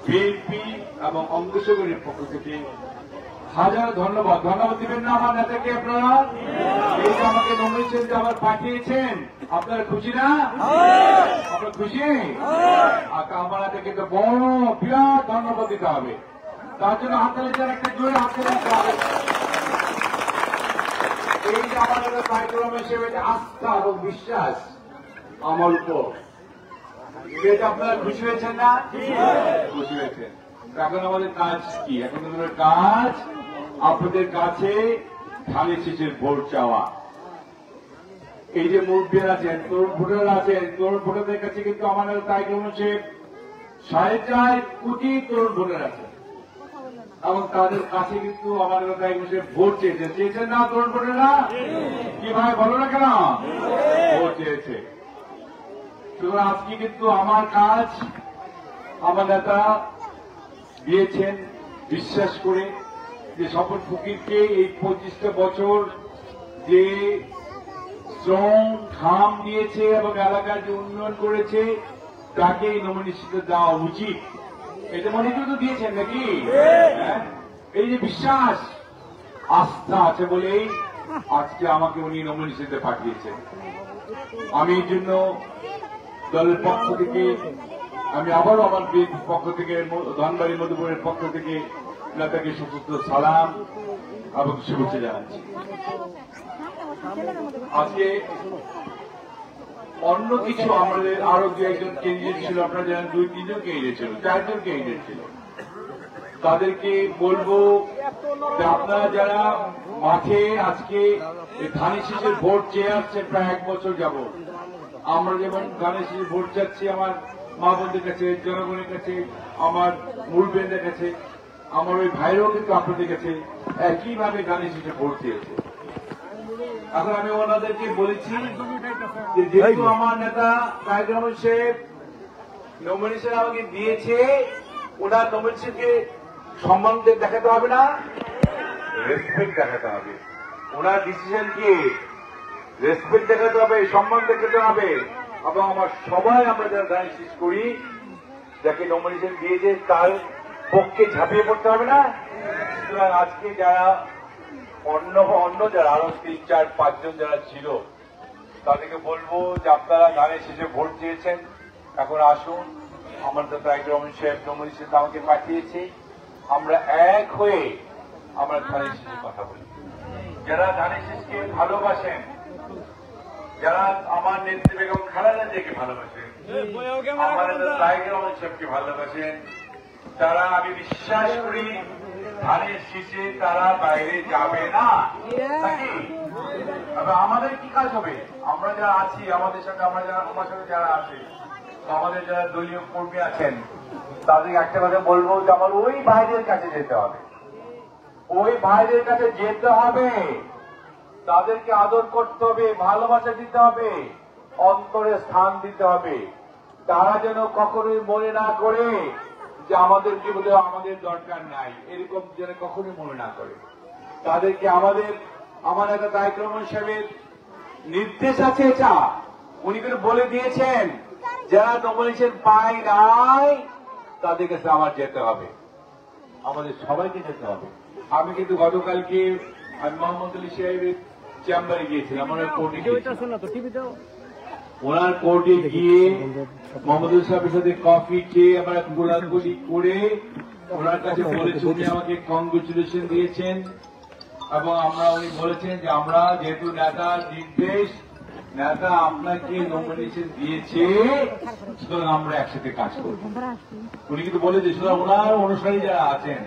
BNP এবং অঙ্গসগরের পক্ষ থেকে হাজার ধন্যবাদ। ধন্যবাদ দিবেন না আমার নেতাকে আপনারা? এই যে আমাকে নমিনেশন যে আবার পাঠিয়েছেন, আপনারা খুশি না? আপনারা খুশি? আমার নেতাকে তো বড় বিরাট ধন্যবাদ দিতে হবে। তার জন্য হাততালি দিয়ে একটা জোরে হাততালি দিতে হবে। এই যে আমাদের কার্যক্রম হিসেবে যে আস্থা এবং বিশ্বাস আমার উপর, এটা আপনারা খুশি হয়েছেন না? খুশি হয়েছেন। এখন আমাদের কাজ কি? এখন আমাদের কাজ আপনাদের কাছে ধানের শীষের ভোট চাওয়া। এই যে মুরব্বীরা আছেন, তরুণ ভোটাররা আছেন, তরুণ ভোটারদের কাছে কিন্তু আমাদের কার্যক্রম হচ্ছে 4.5 কোটি তরুণ ভোটার আছে এবং তাদের কাছে কিন্তু আমাদের কার্যক্রমে ভোট চেয়েছেন না তরুণ ভোটাররা? কি ভাই বলো না কেন? ভোট চেয়েছে। সুতরাং আজকে কিন্তু আমার কাজ আমার নেতা দিয়েছেন বিশ্বাস করে যে স্বপন ফকিরকে এই 25টা বছর যে শ্রম ঘাম দিয়েছে এবং এলাকার যে উন্নয়ন করেছে তাকে এই নমিনেশন দেওয়া উচিত। এটা মনে তো দিয়েছেন নাকি? এই যে বিশ্বাস আস্থা আছে বলেই আজকে আমাকে উনি নমিনেশনে পাঠিয়েছেন। আমি এই জন্য দলের পক্ষ থেকে আমি আবারও আমার পক্ষ থেকে ধনবাড়ি মধুপুরের পক্ষ থেকে নেতাকে সুস্থ সালাম এবং শুভেচ্ছা জানাচ্ছি। আজকে অন্য কিছু আমাদের আরো দু একজন ক্যান্ডিডেট ছিল, আপনারা জানেন 2-3 জন ক্যান্ডিডেট ছিল, 4 জন ক্যান্ডিডেট ছিল। তাদেরকে বলবো যে আপনারা যারা মাঠে আজকে ধানের শীষের ভোট চেয়ে আসছেন প্রায় 1 বছর যাবত, আমরা যেমন ধানের শীষের ভোট চাচ্ছি আমার মা বোনদের কাছে, জনগণের কাছে, আমার মুরব্বীদের কাছে, আমার ওই ভাইরাও কিন্তু আপনাদের কাছে একইভাবে ধানের শীষে ভোট চেয়েছে। এখন আমি ওনাদেরকে বলেছি যে যেহেতু আমার নেতা তারেক রহমান সাহেব নমিনেশন আমাকে দিয়েছে, ওনার নমিনেশনকে সম্মান দেখাতে হবে না, রেসপেক্ট দেখাতে হবে। ওনার ডিসিশনকে রেসপেক্ট দেখাতে হবে, সম্মান দেখাতে হবে। এবং আমার সবাই আমরা যারা ধানের শীষ করি, যাকে নমিনেশন দিয়েছে তার পক্ষে ঝাঁপিয়ে পড়তে হবে না? সুতরাং আজকে যারা অন্য যারা আরো 3-4-5 জন যারা ছিল তাদেরকে বলবো যে আপনারা ধানের শীষে ভোট দিয়েছেন, এখন আসুন আমার তো তারেক রহমান সাহেব নমিনেশন আমাকে পাঠিয়েছে, আমরা এক হয়ে আমরা ধানের শীষের কথা বলি। যারা ধানের শীষকে ভালোবাসেন, যারা আমার নেত্রী বেগম খালেদা জিয়াকে ভালোবাসেন, আমার তারেক রহমান সাহেবকে ভালোবাসেন, তারা আমি বিশ্বাস করি ধানের শীষে তারা বাইরে যাবে না। নাকি আমাদের কি কাজ হবে? আমরা যারা আছি, আমাদের সাথে আমরা যারা আমার সাথে যারা আছে, আমাদের যারা দলীয় কর্মী আছেন, তাদেরকে একটা কথা বলবো যে আমার ওই ভাইদের কাছে যেতে হবে, ওই ভাইদের কাছে যেতে হবে, তাদেরকে আদর করতে হবে, ভালোবাসা দিতে হবে, অন্তরে স্থান দিতে হবে। তারা যেন কখনোই মনে না করে যে আমাদের জীবনে আমাদের দরকার নাই, এরকম যেন কখনোই মনে না করে। তাদেরকে আমার একটা তারেক রহমান সাহেবের নির্দেশ আছে, এটা উনি কিন্তু বলে দিয়েছেন, যারা নমিনেশন পায় নাই তাদের কাছে আমার যেতে হবে, আমাদের সবাইকে যেতে হবে। আমি কিন্তু গতকালকে আমি মোহাম্মদ আলী সাহেবের চেম্বারে গিয়েছিলাম, আমার কোর্টে গিয়েছিলাম। ওনার কোর্টে গিয়ে মোহাম্মদ আলী সাহেবের সাথে কফি খেয়ে আমরা গোলাগুলি করে ওনার কাছে বলেছি, উনি আমাকে কংগ্রেচুলেশন দিয়েছেন এবং উনি বলেছেন যে আমরা যেহেতু নেতার নির্দেশ, নেতা আপনাকে নমিনেশন দিয়েছে, সুতরাং আমরা একসাথে কাজ করব। উনি কিন্তু বলেছে, সুতরাং ওনার অনুসারী যারা আছেন,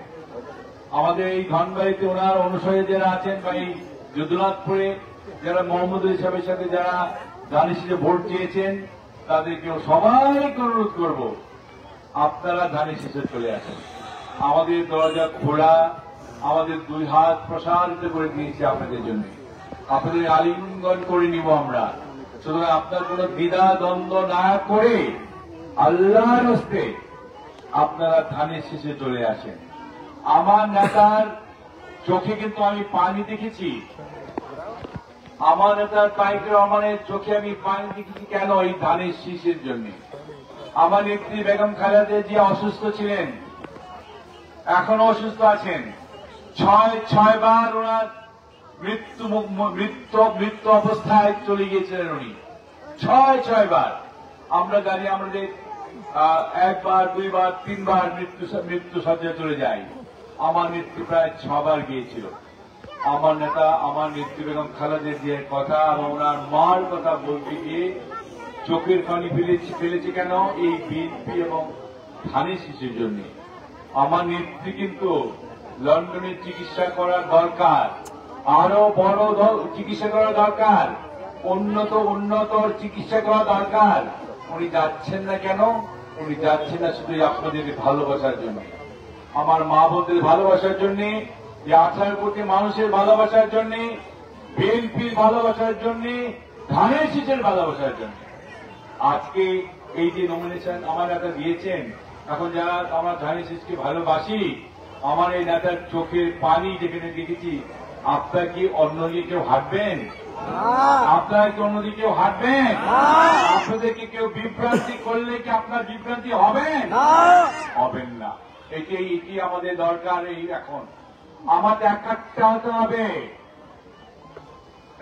আমাদের এই ধনবাড়িতে ওনার অনুসারী যারা আছেন বা এই যদুনাথপুরে যারা মোহাম্মদ আলী সাহেবের সাথে যারা ধানের শীষে ভোট চেয়েছেন, তাদেরকেও সবাইকে অনুরোধ করব আপনারা ধানের শীষে চলে আসেন। আমাদের দরজা খোলা, আমাদের 2 হাত প্রসারিত করে দিয়েছি আপনাদের জন্য, আপনাদের আলিঙ্গন করে নিব আমরা। সুতরাং আপনার কোন দ্বিধা দ্বন্দ্ব না করে আল্লাহর হস্তে আপনারা ধানের শীষে চলে আসেন। আমার নেতার চোখে কিন্তু আমি পানি দেখেছি, আমার নেতা তারেক রহমানের চোখে আমি পানি দেখেছি। কেন? এই ধানের শীষের জন্য। আমার নেত্রী বেগম খালেদা জিয়া অসুস্থ ছিলেন, এখনো অসুস্থ আছেন। ছয় বার ওনার মৃত্যু অবস্থায় চলে গিয়েছিলেন উনি। ছয় বার আমরা জানি, আমাদের একবার, দুইবার, তিনবার মৃত্যু সজ্জায় চলে যাই। আমার মৃত্যু প্রায় 6 বার গিয়েছিল। আমার নেতা, আমার নেত্রী বেগম খালেদা জিয়ার কথা এবং ওনার মার কথা বলতে গিয়ে চোখের পানি ফেলেছে কেন? এই বিএনপি এবং ধানের শীষের জন্য। আমার নেত্রী কিন্তু লন্ডনে চিকিৎসা করা দরকার, আরো বড় চিকিৎসা করা দরকার, উন্নত চিকিৎসা করা দরকার। উনি যাচ্ছেন না কেন? উনি যাচ্ছেন না শুধু আপনাদের ভালোবাসার জন্য, আমার মা বোনদের ভালোবাসার জন্য, 18 কোটি মানুষের ভালোবাসার জন্য, বিএনপির ভালোবাসার জন্য, ধানের শীষের ভালোবাসার জন্য। আজকে এই যে নমিনেশন আমার নেতা দিয়েছেন, এখন যারা আমরা ধানের শীষকে ভালোবাসি, আমার এই নেতার চোখের পানি যেখানে দেখেছি, আপনার কি অন্যদিকে কেউ হাঁটবেন? আপনারা কি অন্যদিকে কেউ হাঁটবেন? আপনাদেরকে কেউ বিভ্রান্তি করলে কি আপনার বিভ্রান্তি হবেন? হবেন না। এটি আমাদের দরকার। এই এখন আমাদের একাত্তা হতে হবে,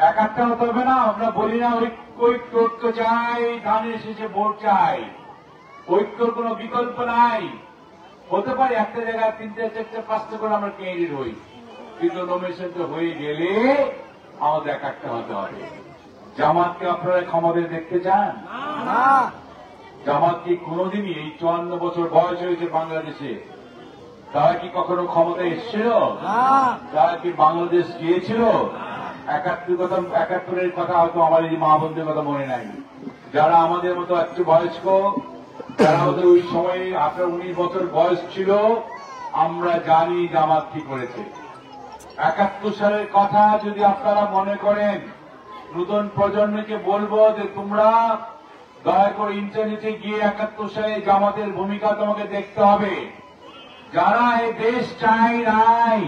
একাত্তা হতে হবে না। আমরা বলি না ঐক্য চাই, ধানের শেষে ভোট চাই। ঐক্যর কোন বিকল্প নাই। হতে পারে একটা জায়গায় 3টে 4টে 5টে করে আমরা ক্যান্ডিডেট হই, কিন্তু নমিনেশন হয়ে গেলে আমাদের একাত্তা হতে হবে। জামাতকে আপনারা ক্ষমতায় দেখতে চান? জামাত কি কোনদিনই, এই 54 বছর বয়স হয়েছে বাংলাদেশে, তারা কি কখনো ক্ষমতায় এসেছিল? তারা কি বাংলাদেশ গিয়েছিল? 71-এর কথা হয়তো আমার এই মা বোনদের কথা মনে নাই। যারা আমাদের মতো একটু বয়স্ক, যারা আমাদের ওই সময়ে 18-19 বছর বয়স ছিল, আমরা জানি জামাত কি করেছে। 71 সালের কথা যদি আপনারা মনে করেন, নতুন প্রজন্মকে বলবো যে তোমরা দয়া করে ইন্টারনেটে গিয়ে 71 সালে জামাতের ভূমিকা তোমাকে দেখতে হবে। যারা এই দেশ চাই নাই,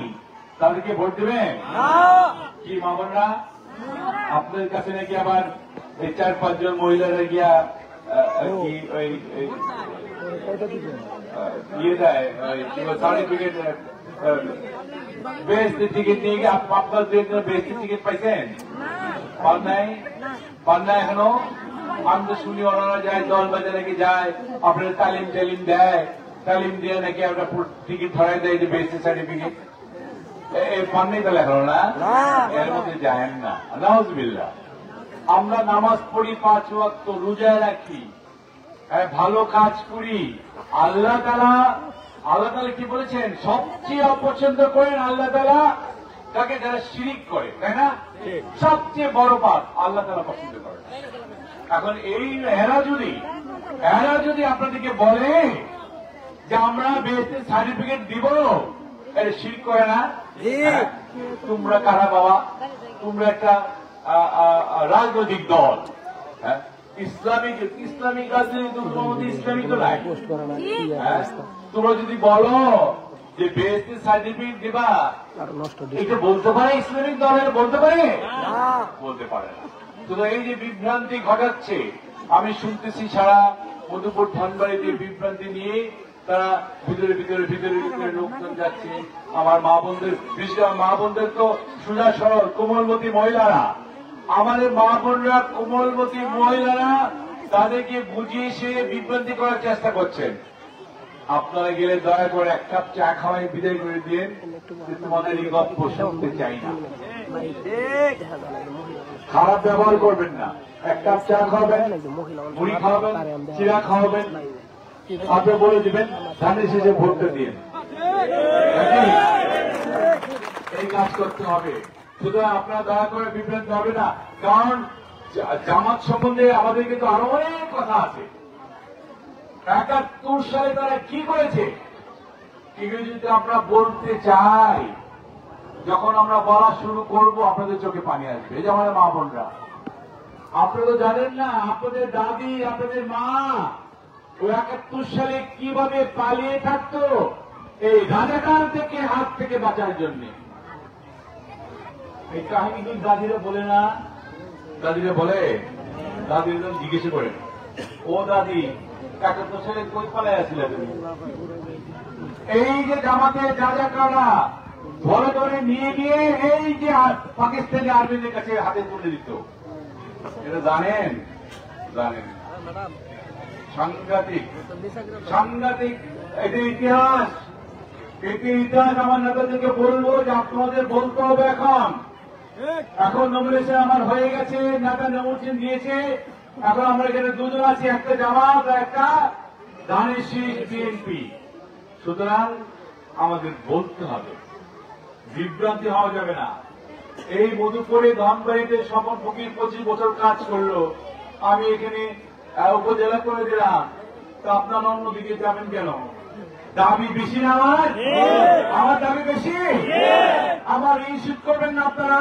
তাদেরকে ভোট দেবেন কি মামনরা? আপনাদের কাছে নাকি আবার এই 4-5 জন মহিলারা গিয়া কি ওই ইয়ে দেয়, সার্টিফিকেট, বেস্ট টিকিট নিয়ে গিয়ে আপনার বেস্ট টিকিট পাইছেন? পান নাই এখনো? আমি তো শুনি ওনারা যায়, দল বাজে নাকি যায়, আপনার তালিম দেয়, তালিম দিয়ে নাকি আমরা টিকিট ধরাই দেয় যে বেস্ট সার্টিফিকেট। পাননি তো লেখানো না, এর মধ্যে যায় না। নাউজুবিল্লাহ। আমরা নামাজ পড়ি 5 ওয়াক্ত, রোজা রাখি, ভালো কাজ করি। আল্লাহ তাআলা কি বলেছেন? সবচেয়ে অপছন্দ করেন আল্লাহ তাআলা তাকে যারা শিরিক করে, তাই না? সবচেয়ে বড় পাপ আল্লাহ তাআলা পছন্দ করেন। এখন এরা যদি আপনাদেরকে বলে যে আমরা বেস্ট সার্টিফিকেট দিব, এটা শিরিক করে না? তোমরা কারা বাবা? তোমরা একটা রাজনৈতিক দল, ইসলামিক রাজনীতি, ইসলামিক তো নাই। তোমরা যদি বলো যে বেস্ট সার্টিফিকেট দিবা, এটা বলতে পারে ইসলামিক দল? বলতে পারে? বলতে পারে না। তো এই যে বিভ্রান্তি ঘটাচ্ছে, আমি শুনতেছি সারা মধুপুর ধানবাড়িতে বিভ্রান্তি নিয়ে তারা ভিতরে লোকজন যাচ্ছে। আমার মা বোনদের, বিশেষ করে মা বোনদের তো সোজা সরল কোমলমতী মহিলারা, আমাদের মা বোনরা কোমলমতী মহিলারা তাদেরকে বুঝিয়ে সে বিভ্রান্তি করার চেষ্টা করছেন। আপনারা গেলে দয়া করে 1 কাপ চা খাওয়াই বিদায় করে দিন, তোমাদের এই গল্প শুনতে চাই না। খারাপ ব্যবহার করবেন না। 1 কাপ চা খাওয়াবেন, মুড়ি খাওয়াবেন, চিরা খাওয়াবেন, আপনি বলে দিবেন ধানের শেষে ভোটটা দিন। এই কাজ করতে হবে। সুতরাং আপনারা দয়া করে বিভ্রান্ত হবে না, কারণ জামাত সম্বন্ধে আমাদের কিন্তু আরো অনেক কথা আছে। 71 সালে তারা কি করেছে এগুলো যদি আমরা বলতে চাই, যখন আমরা বলা শুরু করব আপনাদের চোখে পানি আসবে। এই যে আমাদের মা বোনরা, আপনারা তো জানেন না, আপনাদের দাদি, আপনাদের মা ওই 71 সালে কিভাবে পালিয়ে থাকতো এই রাজাকার থেকে, হাত থেকে বাঁচার জন্য। এই কাহিনী কিন্তু দাদিরা বলে না? দাদিরা বলে? দাদিরা জিজ্ঞেস করেন, ও দাদি 71 সালে কই পালায় আসলে তুমি? এই যে জামাতে রাজাকাররা ধরে ধরে নিয়ে গিয়ে এই যে পাকিস্তানি আর্মিদের কাছে হাতে তুলে দিত, এটা জানেন? জানেন? সাংঘাতিক সাংঘাতিক এটা ইতিহাস। এটি ইতিহাস আমার নেতাদেরকে বলবো যে আপনাদের বলতে হবে। এখন নমিনেশন আমার হয়ে গেছে, নেতা নমিনেশন দিয়েছে। এখন আমরা এখানে দুজন আছি, একটা জামাত আর একটা ধানের শীষ বিএনপি। সুতরাং আমাদের বলতে হবে, বিভ্রান্তি হওয়া যাবে না। এই মধুপুরে ধনবাড়িতে স্বপন ফকির 25 বছর কাজ করলো, আমি এখানে উপজেলা করে দিলাম, তো আপনারা অন্যদিকে যাবেন কেন? দাবি বেশি না আমার দাবি বেশি? আমার ইস্যু করবেন না আপনারা?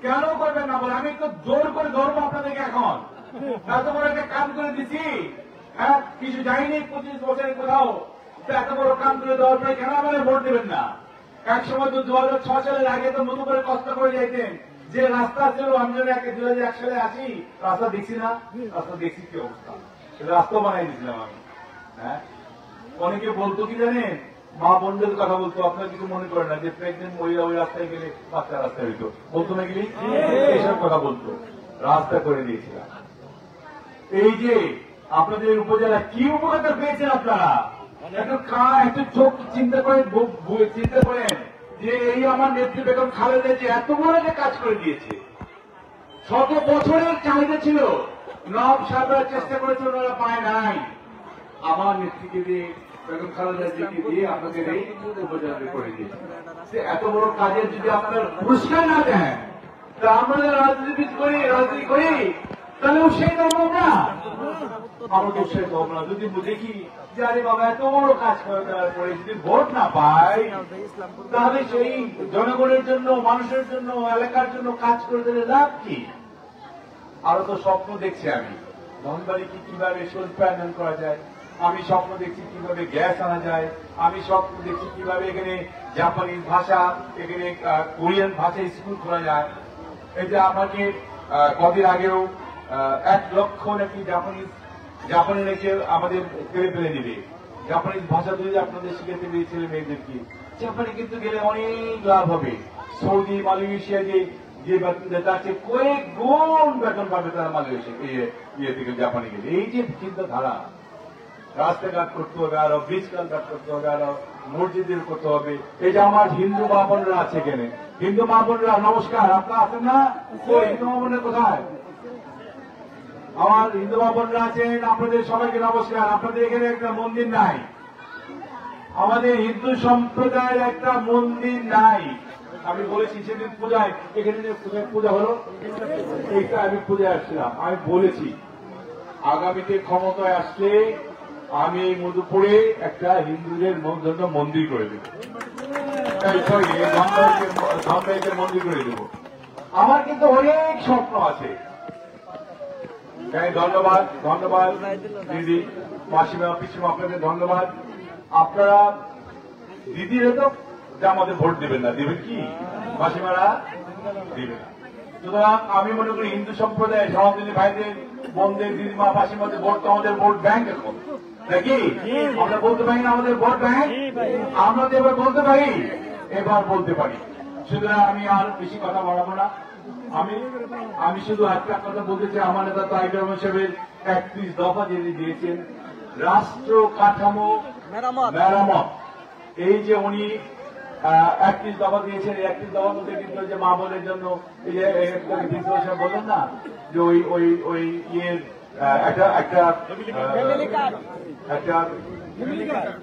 কেন করবেন না বলে? আমি তো জোর করে ধরবো আপনাদেরকে। এখন এত বড় একটা কাজ করে দিচ্ছি, হ্যাঁ কিছু যায়নি 25 বছরের কোথাও, এত বড় কাজ করে দেওয়ার পরে কেন আমাদের ভোট দেবেন না? এক সময় তো 2006 সালের আগে তো মতো করে কষ্ট করে যাইতেন, যে রাস্তা ছিল আমি যদি 2001 সালে আসি রাস্তা দেখছি না, রাস্তা দেখছি কি অবস্থা, রাস্তা বানাই দিয়েছিলাম আমি। হ্যাঁ অনেকে বলতো কি জানেন, মা বোনদের কথা বলতো, আপনার কিছু মনে করেন না যে প্রেগনেন্ট মহিলা ওই রাস্তায় গেলে বাচ্চা রাস্তায় হইতো, বলতো না গেলি এইসব কথা বলতো, রাস্তা করে দিয়েছিলাম। এই যে আপনাদের উপজেলা কি উপকার পেয়েছেন আপনারা? একটু চোখ চিন্তা করেন যে এই আমার নেত্রী বেগম খালেদা যে এত বড় যে কাজ করে দিয়েছে, 100 বছরের চাহিদা ছিল, নব সাহেবরা চেষ্টা করেছে, ওনারা পায় নাই। আমার নেত্রীকে দিয়ে বেগম খালেদা জিকে দিয়ে আপনাদের এই উপজেলা করে দিয়েছে। এত বড় কাজের যদি আপনার পুরস্কার না দেন, তা আমরা রাজনীতি করি তাহলে উৎসাহিত হবো না। আমরা উৎসাহিত হবো না যদি দেখি যে আরে বাবা এত বড় কাজ করে দেওয়ার পরে যদি ভোট না পাই, তাহলে সেই জনগণের জন্য, মানুষের জন্য, এলাকার জন্য কাজ করে দিলে লাভ কি? আরো তো স্বপ্ন দেখছি আমি, ধনবাড়িকে কিভাবে শিল্পায়ন করা যায়, আমি স্বপ্ন দেখছি কিভাবে গ্যাস আনা যায়, আমি স্বপ্ন দেখছি কিভাবে এখানে জাপানিজ ভাষা, এখানে কোরিয়ান ভাষা স্কুল খোলা যায়। এই যে আমাকে কদিন আগেও 1 লক্ষ নাকি জাপানি নাকি আমাদের ফেলে দিবে, জাপানিজ ভাষা যদি আপনাদের শিখাতে দিবে ছেলে মেয়েদেরকে, জাপানে কিন্তু গেলে অনেক লাভ হবে। সৌদি মালয়েশিয়া যে বেতন দেয় তার চেয়ে কয়েক গুণ বেতন পাবে তারা মালয়েশিয়া থেকে জাপানে গেলে। এই যে চিন্তাধারা, রাস্তাঘাট করতে হবে, আরো ব্রিজ কালঘাট করতে হবে, আরো মসজিদের করতে হবে। এই যে আমার হিন্দু মা বোনরা আছে এখানে, হিন্দু মা বোনরা নমস্কার, আপনারা আছেন না? হিন্দু মা বোনের কোথায়? আমার হিন্দু মা বোনরা আছেন, আপনাদের সবাইকে নমস্কার। আপনাদের এখানে একটা মন্দির নাই, আমাদের হিন্দু সম্প্রদায়ের একটা মন্দির নাই। আমি বলেছি সেদিন পূজায়, এখানে যে পূজা হলো, এইটা আমি পূজায় আসছিলাম, আমি বলেছি আগামীতে ক্ষমতায় আসলে আমি এই মধুপুরে একটা হিন্দুদের জন্য মন্দির করে দেব, ধনবাড়িতে মন্দির করে দেব। আমার কিন্তু অনেক স্বপ্ন আছে। ধন্যবাদ, ধন্যবাদ দিদি, মাসিমা, পিসিমা, আপনাদের ধন্যবাদ। আপনারা দিদিরা তো আমাদের ভোট দেবেন না, দেবেন কি মাসিমারা? দেবেন না। সুতরাং আমি মনে করি হিন্দু সম্প্রদায়ের সনাতনী ভাইদের, বোনদের, দিদিমা, মাসিমাদের ভোট তো আমাদের ভোট ব্যাংক। এখন নাকি আমরা বলতে পারি না আমাদের ভোট ব্যাংক? আমরা তো এবার বলতে পারি, এবার বলতে পারি। সুতরাং আমি আর বেশি কথা বাড়াবো না। আমি শুধু একটা কথা বলতে চাই, আমার নেতা তারেক রহমান সাহেবের 31 দফা যিনি দিয়েছেন, রাষ্ট্র কাঠামো মেরামত, এই যে উনি 31 দফা দিয়েছেন, 31 দফার মধ্যে কিন্তু যে মা বোনের জন্য এই যে বলেন না যে ওই ইয়ের একটা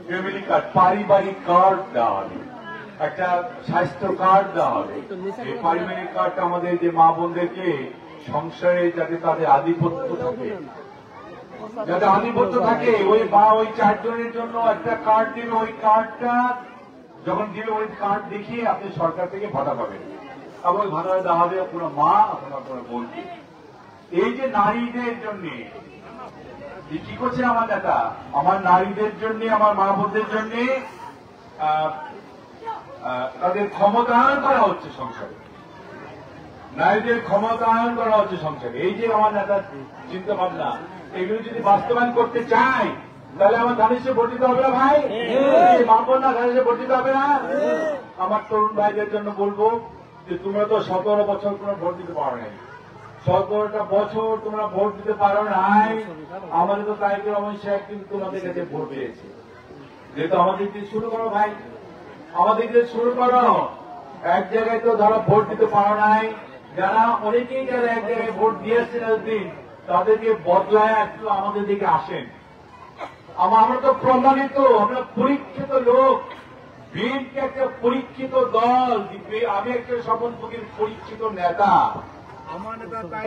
ফ্যামিলি কার্ড, পারিবারিক কার্ড দেওয়া হবে, একটা স্বাস্থ্য কার্ড দেওয়া হবে। এই পারিবারিক কার্ডটা আমাদের যে মা বোনদেরকে সংসারে যাতে তাদের আধিপত্য থাকে, যাতে আধিপত্য থাকে, ওই 4 জনের জন্য একটা কার্ড দিবে। ওই কার্ডটা যখন দিবে, ওই কার্ড দেখিয়ে আপনি সরকার থেকে ভাতা পাবেন, এবং ওই ভাতা দেওয়া হবে কোনো মা, কোনো বোনকে। এই যে নারীদের জন্য কি করছে আমার নেতা, আমার নারীদের জন্য, আমার মা বোনদের জন্য তাদের ক্ষমতায়ন করা হচ্ছে সংসারে, নারীদের ক্ষমতায়ন করা হচ্ছে সংসারে। এই যে আমার নেতার চিন্তা ভাবনা, এগুলো যদি বাস্তবায়ন করতে চাই, তাহলে আমার ধানের ভোট দিতে হবে না ভাই? মা না ধানের ভোট দিতে হবে না? আমার তরুণ ভাইদের জন্য বলবো যে তোমরা তো 17 বছর কোনো ভোট দিতে পারো নাই, 17টা বছর তোমরা ভোট দিতে পারো নাই। আমাদের তো তারেক রহমান সাহেব কিন্তু তোমাদের কাছে ভোট পেয়েছে, যেহেতু আমাদের দিয়ে শুরু করো ভাই, আমাদের দিয়ে শুরু করো। এক জায়গায় তো ধরো ভোট দিতে পারো নাই, যারা অনেকেই যারা এক জায়গায় ভোট দিয়েছেন একদিন তাদেরকে বদলায় একটু আমাদের দিকে আসেন। আমরা তো প্রমাণিত, আমরা পরীক্ষিত লোক। বিএনপি একটা পরীক্ষিত দল, আমি একটা শপথভোগীর পরীক্ষিত নেতা। আমার নেতা তাই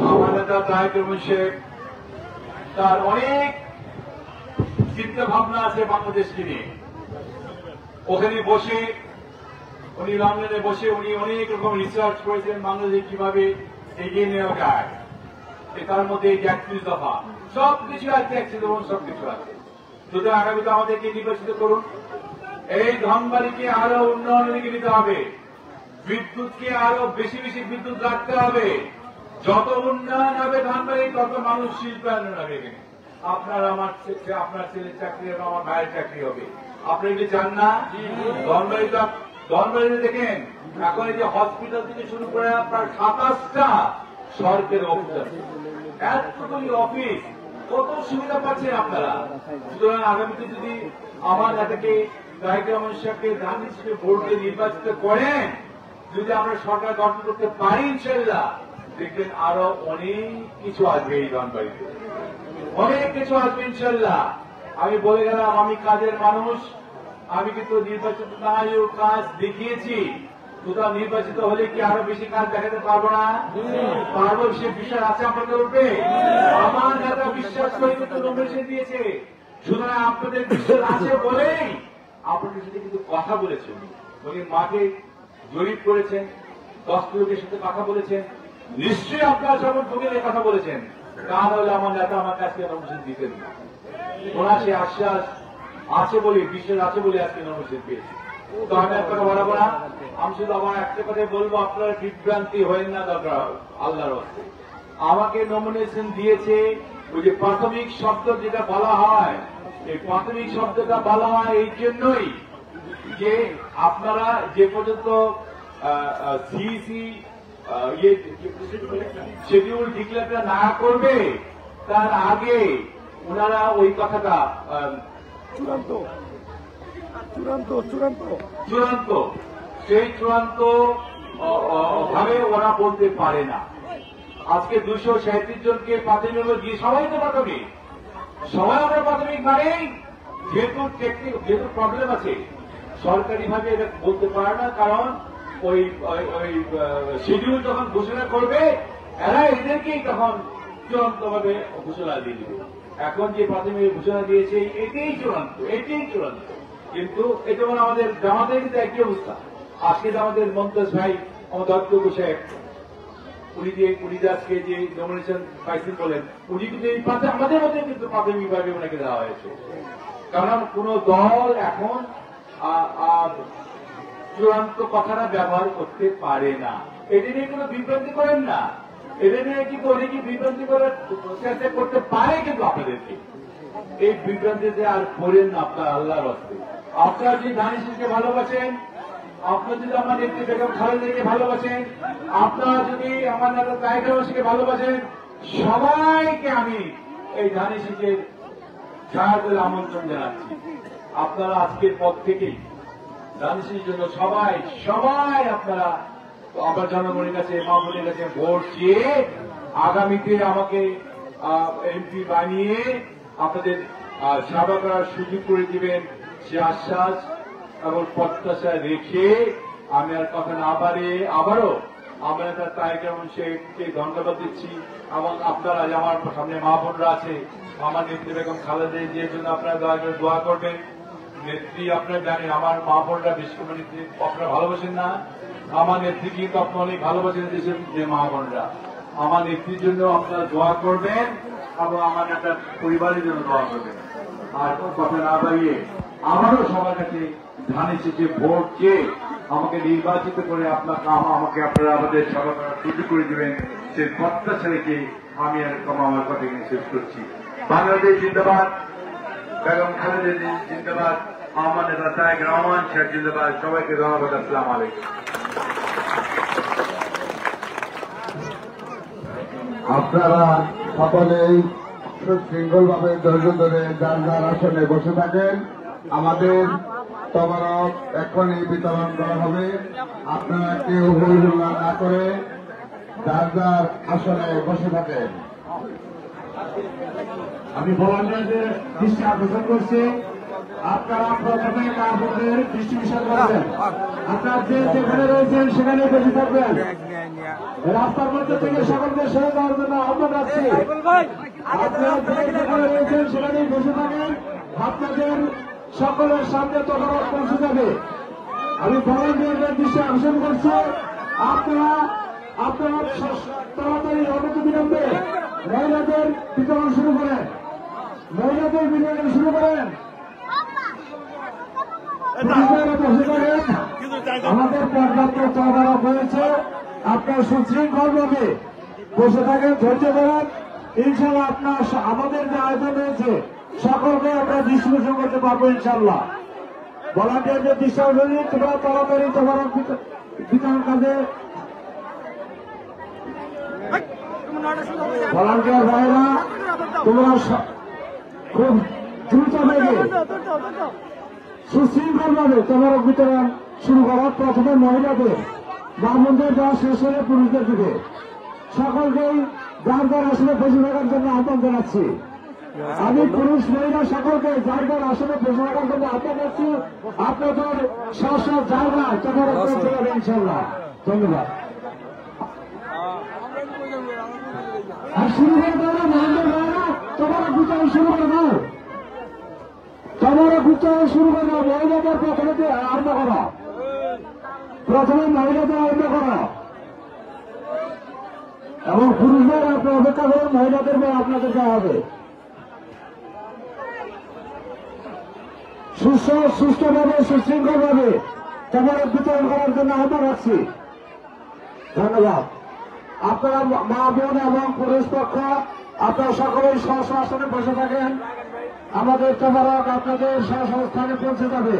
আমার নেতা তারেক রহমান সাহেব তার অনেক চিন্তা ভাবনা আছে বাংলাদেশকে নিয়ে। ওখানে বসে উনি লন্ডনে বসে উনি অনেক রকম রিসার্চ করেছেন বাংলাদেশে কিভাবে এগিয়ে নেওয়া যায়। তার মধ্যে 31 দফা সবকিছু আছে, সবকিছু আছে। সুতরাং আগামীতে আমাদেরকে নির্বাচিত করুন। এই ধনবাড়িকে আরো উন্নয়নের দিকে নিতে হবে, বিদ্যুৎকে আরো বেশি বেশি বিদ্যুৎ রাখতে হবে। যত উন্নয়ন হবে ধনবাড়ি তত মানুষ শিল্পায়ন হবে। আপনার আমার আপনার ছেলের চাকরি হবে, আমার ভাইয়ের চাকরি হবে। আপনি কি চান না? ধনবাড়িতে দেখেন এখন এই যে হসপিটাল থেকে শুরু করে আপনার 27টা সরকারি অফিস আছে, এতগুলি অফিস, কত সুবিধা পাচ্ছেন আপনারা। সুতরাং আগামীতে যদি আমার নেতাকে তারেক রহমান সাহেবকে গান্ধী হিসেবে ভোট দিয়ে নির্বাচিত করেন, যদি আমরা সরকার গঠন করতে পারি ইনশাল্লাহ, দেখবেন আরো অনেক কিছু আসবে এই ধনবাড়িতে, অনেক কিছু আসবে ইনশাল্লাহ। আমি বলে গেলাম আমি কাজের মানুষ, আমি কিন্তু নির্বাচিত না হয়েও কাজ দেখিয়েছি। সুতরাং নির্বাচিত হলে কি আরো বেশি কাজ দেখাতে পারবো না? পারবো, সে বিশ্বাস আছে আপনাদের উপরে। আমার নেতা বিশ্বাস করে কিন্তু নমিনেশন দিয়েছে। সুতরাং আপনাদের বিশ্বাস আছে বলেই আপনাদের সাথে কিন্তু কথা বলেছেন, উনি মাঠে জরিপ করেছেন, 10 লোকের সাথে কথা বলেছেন। নিশ্চয়ই আপনারা শপথ ভোগের কথা বলেছেন, তা হলে আমার নেতা আমার কাছে নমিনেশন দিতেন না। ওনার সে আশ্বাস আছে বলে, বিশ্বাস আছে বলে আজকে নমিনেশন পেয়েছি। তো আমি এক কথা বলাবো না, আমি শুধু আমার একটা কথাই বলবো, আপনারা বিভ্রান্তি হয়েন না দরকার আল্লাহর হস্তে। আমাকে নমিনেশন দিয়েছে ওই যে প্রাথমিক শব্দ যেটা বলা হয়, এই প্রাথমিক শব্দটা বলা হয় এই জন্যই যে আপনারা যে পর্যন্ত সিইসি শিডিউল ডিক্লেয়ারটা না করবে তার আগে ওনারা ওই কথাটা চূড়ান্ত সেই চূড়ান্ত ভাবে ওরা বলতে পারে না। আজকে 237 জনকে প্রাথমিক দিয়ে সবাই তো প্রাথমিক, সবাই আমরা প্রাথমিক মানে যেহেতু প্রবলেম আছে সরকারি ভাবে এটা বলতে পারে না, কারণ ওই শিডিউল যখন ঘোষণা করবে এরা এদেরকেই তখন চূড়ান্ত ভাবে ঘোষণা দিয়ে দিবে। এখন যে প্রাথমিক ঘোষণা দিয়েছে এটাই চূড়ান্ত। কিন্তু এটা মানে আমাদের জামাতের কিন্তু একই অবস্থা। আজকে আমাদের মমতাজ ভাই, আমাদের অধ্যক্ষ সাহেব, উনি আজকে যে নমিনেশন পাইছেন বলেন, উনি কিন্তু এই পাশে আমাদের মধ্যে কিন্তু প্রাথমিকভাবে ওনাকে দেওয়া হয়েছে। কারণ কোন দল এখন চূড়ান্ত কথাটা ব্যবহার করতে পারে না। এটা নিয়ে কোনো বিভ্রান্তি করেন না, এটা নিয়ে কিন্তু অনেকে বিভ্রান্তি করার চেষ্টা করতে পারে, কিন্তু আপনাদেরকে এই বিভ্রান্তিতে আর করেন না আপনার আল্লাহর হস্তে। আপনারা যদি ধানিশকে ভালোবাসেন, আপনারা যদি আমার নেত্রী বেগম খালেদাকে ভালোবাসেন, আপনারা যদি আমার নেতা তারেক রহমানকে ভালোবাসেন, সবাইকে আমি এই ধানিশিকের ছায়াতলে আমন্ত্রণ জানাচ্ছি। আপনারা আজকের পর থেকেই ধানিশির জন্য সবাই আপনারা আমার জনগণের কাছে, মা বোনের কাছে ভোট চেয়ে আগামীতে আমাকে এমপি বানিয়ে আপনাদের সেবা করার সুযোগ করে দিবেন, সে আশ্বাস এবং প্রত্যাশা রেখে আমি আর কথা না বাড়ে আবারও আমরা তার তারেক রহমান সাহেবকে ধন্যবাদ দিচ্ছি। এবং আপনারা আমার সামনে মা বোনরা আছে, আমার নেত্রী বেগম খালেদা জিয়ার জন্য আপনারা দয়া করে দোয়া করবেন। নেত্রী আপনারা জানেন আমার মা বোনরা বেশি করে নেত্রী আপনারা ভালোবাসেন না, আমার নেত্রী কিন্তু আপনারা অনেক ভালোবাসেন দেশের যে মা বোনরা। আমার নেত্রীর জন্য আপনারা দোয়া করবেন এবং আমার একটা পরিবারের জন্য দোয়া করবেন। আর কথা না বাড়িয়ে আমারও সবার কাছে ধানের শেষে ভোট চেয়ে আমাকে নির্বাচিত করে আপনার কাম আমাকে আপনারা আমাদের সভা করার সুযোগ করে দেবেন, সেই প্রত্যাশা রেখে আমি এরকম আমার কথা শেষ করছি। বাংলাদেশ জিন্দাবাদ, বেগম খালেদা জিন্দাবাদ, আমার নেতা তারেক রহমান শেখ জিন্দাবাদ। সবাইকে ধন্যবাদ। আসসালামু আলাইকুম। আপনারা সকলেই সুশৃঙ্খল ভাবে ধৈর্য ধরে যার যার আসনে বসে থাকেন। আমাদের তবারক এখনই বিতরণ করা হবে। আপনারা কেউ হই হুল্লা না করে যার যার আসনে বসে থাকেন। আমি ভলান্টিয়ারদের দৃষ্টি আকর্ষণ করছি, আপনারা প্রথমে কাপড়ের ডিস্ট্রিবিউশন করবেন। আপনারা যে যেখানে রয়েছেন সেখানে বসে থাকবেন। রাস্তার মধ্যে থেকে সকলকে সরে দেওয়ার জন্য আহ্বান রাখছি। আপনারা যে যেখানে রয়েছেন সেখানেই বসে থাকেন, আপনাদের সকলের সামনে তদারক পৌঁছে যাবে। আমি ভলান্টিয়ারদের দৃষ্টি আকর্ষণ করছি, আপনারা তাড়াতাড়ি অনতি বিলম্বে মহিলাদের বিতরণ শুরু করেন। মহিলাদের বিতরণ শুরু করেন। আমাদের পর্যাপ্ত তদারক হয়েছে, আপনার সুশৃঙ্খল ভাবে বসে থাকেন, ধৈর্য ধরেন। ইনশাল্লাহ আপনার আমাদের যে আয়োজন হয়েছে সকলকে আমরা ডিস্ট্রিবিউশন করতে পারবো ইনশাল্লাহ। ভলান্টিয়ারদের দৃষ্টি আকর্ষণ, তোমরা তাড়াতাড়ি তদারক বিতরণ কাজে ভলান্টিয়ার ভাইরা তোমরা খুব দ্রুত বেগে সুশৃঙ্খল ভাবে তদারক বিতরণ শুরু করার। প্রথমে মহিলাদের, ব্রাহ্মণদের দেওয়া শেষ হলে পুরুষদের দিকে। সকলকেই যার যার আসনে বসে থাকার জন্য আহ্বান জানাচ্ছি। আমি পুরুষ মহিলা সকলকে যার যার আসনে বসে থাকার জন্য আহ্বান জানাচ্ছি। আপনাদের স্ব জায়গা তদারক করতে হবে ইনশাল্লাহ। ধন্যবাদ। আর শুরু করে দাও না মহেন্দ্র ভাইরা, তোমার বিতরণ শুরু করে দাও। তোমার বিতরণ শুরু করে দাও। মহিলাদের প্রথমে আরম্ভ করো, প্রথমে মহিলাদের আরম্ভ করো এবং পুরুষদের আপনি অপেক্ষা করেন, মহিলাদের আপনাদের দেওয়া হবে। সুস্থভাবে সুশৃঙ্খল ভাবে তোমার বিতরণ করার জন্য আহ্বান রাখছি। ধন্যবাদ। আপনারা মা বোন এবং পুরুষ পক্ষ আপনারা সকলেই স্ব আসনে বসে থাকেন। আমাদের তদারক আপনাদের স্থানে পৌঁছে যাবে।